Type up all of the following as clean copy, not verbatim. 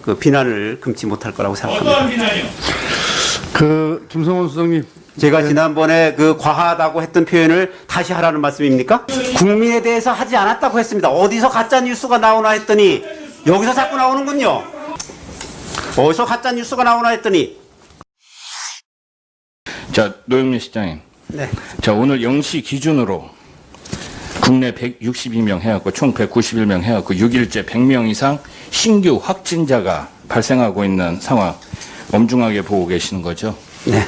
그 비난을 금치 못할 거라고 생각합니다. 어떠한 비난이요? 김성원 수석님. 제가 지난번에 그 과하다고 했던 표현을 다시 하라는 말씀입니까? 국민에 대해서 하지 않았다고 했습니다. 어디서 가짜 뉴스가 나오나 했더니 여기서 자꾸 나오는군요. 어디서 가짜 뉴스가 나오나 했더니. 자, 노영민 시장님. 네. 자, 오늘 0시 기준으로 국내 162명 해갖고 총 191명 해갖고 6일째 100명 이상 신규 확진자가 발생하고 있는 상황 엄중하게 보고 계시는 거죠. 네.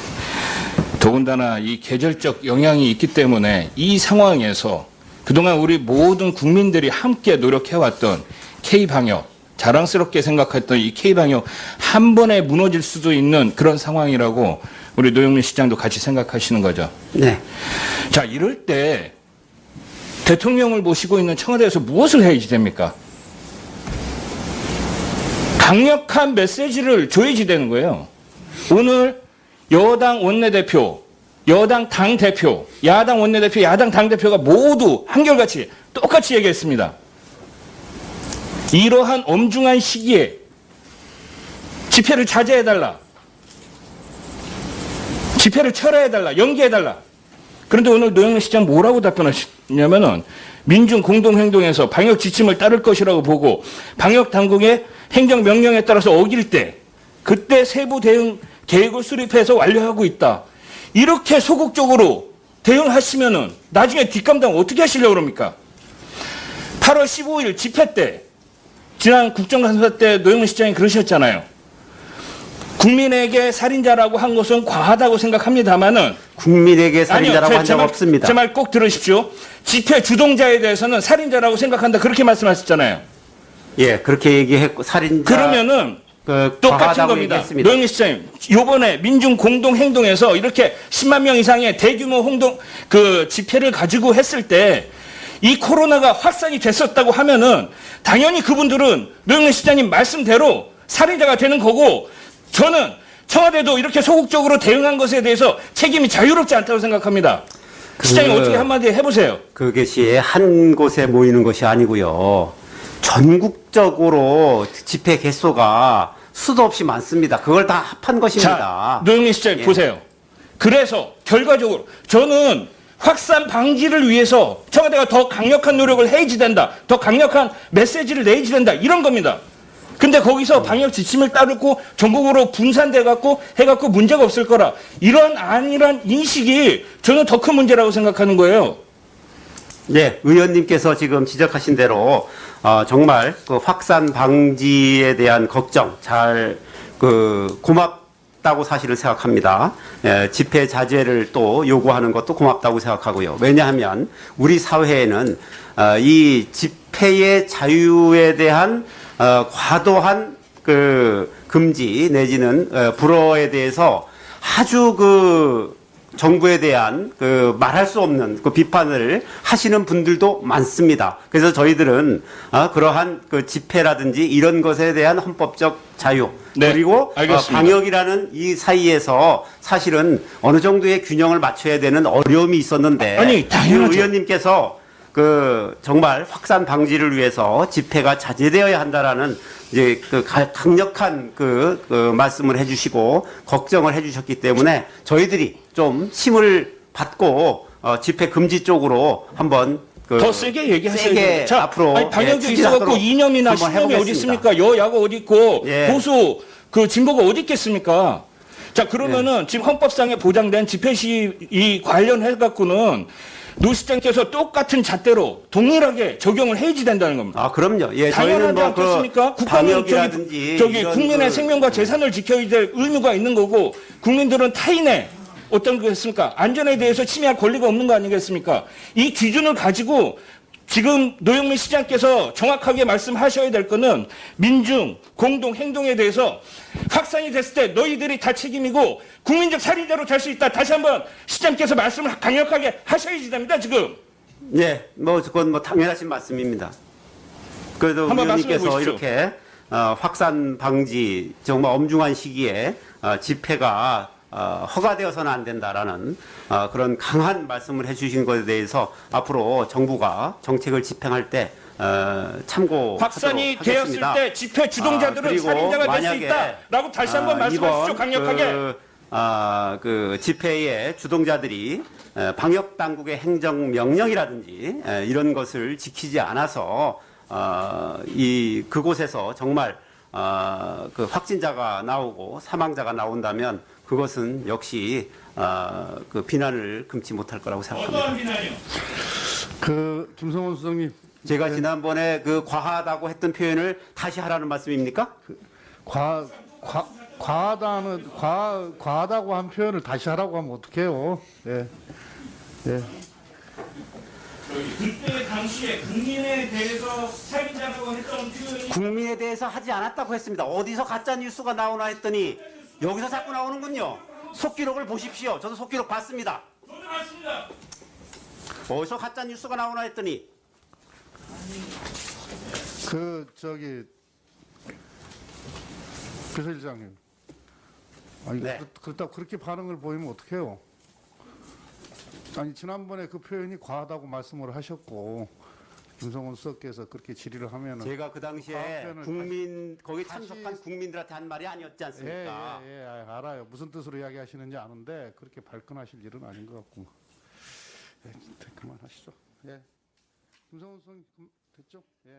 더군다나 이 계절적 영향이 있기 때문에 이 상황에서 그동안 우리 모든 국민들이 함께 노력해왔던 K방역, 자랑스럽게 생각했던 이 K방역 한 번에 무너질 수도 있는 그런 상황이라고 우리 노영민 시장도 같이 생각하시는 거죠. 네. 자, 이럴 때 대통령을 모시고 있는 청와대에서 무엇을 해야지 됩니까? 강력한 메시지를 줘야지 되는 거예요. 오늘 여당 원내대표, 여당 당대표, 야당 원내대표, 야당 당대표가 모두 한결같이 똑같이 얘기했습니다. 이러한 엄중한 시기에 집회를 자제해달라. 집회를 철회해달라. 연기해달라. 그런데 오늘 노영민 시장 뭐라고 답변하시냐면은 민중 공동행동에서 방역 지침을 따를 것이라고 보고 방역 당국의 행정명령에 따라서 어길 때 그때 세부 대응 계획을 수립해서 완료하고 있다. 이렇게 소극적으로 대응하시면은 나중에 뒷감당 어떻게 하시려고 그럽니까? 8월 15일 집회 때 지난 국정감사 때 노영민 시장이 그러셨잖아요. 국민에게 살인자라고 한 것은 과하다고 생각합니다만은 국민에게 살인자라고 한 적 없습니다. 제 말 꼭 들으십시오. 집회 주동자에 대해서는 살인자라고 생각한다. 그렇게 말씀하셨잖아요. 예, 그렇게 얘기했고 살인자. 그러면은 그 똑같은 겁니다. 얘기했습니다. 노영민 시장님, 요번에 민중 공동 행동에서 이렇게 10만 명 이상의 대규모 홍동 그 집회를 가지고 했을 때 이 코로나가 확산이 됐었다고 하면은 당연히 그분들은 노영민 시장님 말씀대로 살인자가 되는 거고 저는 청와대도 이렇게 소극적으로 대응한 것에 대해서 책임이 자유롭지 않다고 생각합니다. 시장님 어떻게 한마디 해보세요. 그것이 한 곳에 모이는 것이 아니고요. 전국적으로 집회 개소가 수도 없이 많습니다. 그걸 다 합한 것입니다. 자, 노영민 시장님 예. 보세요. 그래서 결과적으로 저는 확산 방지를 위해서 청와대가 더 강력한 노력을 해야지 된다. 더 강력한 메시지를 내야지 된다. 이런 겁니다. 근데 거기서 방역 지침을 따르고 전국으로 분산돼 갖고 해갖고 문제가 없을 거라. 이런 아니란 인식이 저는 더 큰 문제라고 생각하는 거예요. 네, 의원님께서 지금 지적하신 대로 정말 그 확산 방지에 대한 걱정 잘 고맙다고 사실은 생각합니다. 예, 집회 자제를 또 요구하는 것도 고맙다고 생각하고요. 왜냐하면 우리 사회에는 이 집회의 자유에 대한 과도한 그 금지 내지는 불허에 대해서 아주 그 정부에 대한 그 말할 수 없는 그 비판을 하시는 분들도 많습니다. 그래서 저희들은 그러한 그 집회라든지 이런 것에 대한 헌법적 자유 네, 그리고 알겠습니다. 방역이라는 이 사이에서 사실은 어느 정도의 균형을 맞춰야 되는 어려움이 있었는데 아니, 당연하죠. 의원님께서 그 정말 확산 방지를 위해서 집회가 자제되어야 한다라는 이제 그 강력한 그 말씀을 해주시고 걱정을 해주셨기 때문에 저희들이 좀 힘을 받고 집회 금지 쪽으로 한번 더 세게 얘기하셔야 세게 돼요. 자, 앞으로 아니, 방역이 추진하도록 있어갖고 이념이나 한번 신념이 어디 해보겠습니다. 있습니까? 여야가 어디 있고 예. 보수 그 진보가 어디 있겠습니까? 자, 그러면은 지금 헌법상에 보장된 집회 시위 관련해 갖고는 노 시장께서 똑같은 잣대로 동일하게 적용을 해야지 된다는 겁니다. 그럼요. 예, 당연하지 저희는 않겠습니까? 그 국가는 방역이라든지 저기 이런 국민의 그 생명과 재산을 지켜야 될 의무가 있는 거고 국민들은 타인의 어떤 거겠습니까? 안전에 대해서 침해할 권리가 없는 거 아니겠습니까? 이 기준을 가지고 지금 노영민 시장께서 정확하게 말씀하셔야 될 거는 민중 공동 행동에 대해서 확산이 됐을 때 너희들이 다 책임이고 국민적 살인자로 될 수 있다. 다시 한번 시장께서 말씀을 강력하게 하셔야지 됩니다. 지금. 예, 그건 당연하신 말씀입니다. 그래도 한번 말씀해 의원님께서 보십시오. 이렇게 확산 방지 정말 엄중한 시기에 집회가 허가되어서는 안 된다라는 그런 강한 말씀을 해주신 것에 대해서 앞으로 정부가 정책을 집행할 때 참고하도록 확산이 되었을 하겠습니다. 때 집회 주동자들은 그리고 살인자가 될 수 만약에, 있다라고 다시 한번 말씀해 이번 주십시오. 강력하게. 그 집회의 주동자들이 방역 당국의 행정 명령이라든지 이런 것을 지키지 않아서 그곳에서 정말 그 확진자가 나오고 사망자가 나온다면 그것은 역시 그 비난을 금치 못할 거라고 생각합니다. 어떠한 비난이요? 김성원 수석님, 제가 지난번에 그 과하다고 했던 표현을 다시 하라는 말씀입니까? 과하다고 한 표현을 다시 하라고 하면 어떡해요? 예. 예. 그때 당시에 국민에 대해서 살인자라고 했던 표현이 국민에 대해서 하지 않았다고 했습니다. 어디서 가짜 뉴스가 나오나 했더니 여기서 자꾸 나오는군요. 속기록을 보십시오. 저도 속기록 봤습니다. 저도 맞습니다. 어디서 가짜 뉴스가 나오나 했더니 비서실장님. 아니, 네. 그렇다고 그렇게 반응을 보이면 어떡해요? 아니, 지난번에 그 표현이 과하다고 말씀을 하셨고, 김성원 수석께서 그렇게 질의를 하면은. 제가 그 당시에 거기 참석한 국민들한테 한 말이 아니었지 않습니까? 예, 알아요. 무슨 뜻으로 이야기하시는지 아는데, 그렇게 발끈하실 일은 아닌 것 같고. 예, 그만하시죠. 예. 김성원 수석님, 됐죠? 예.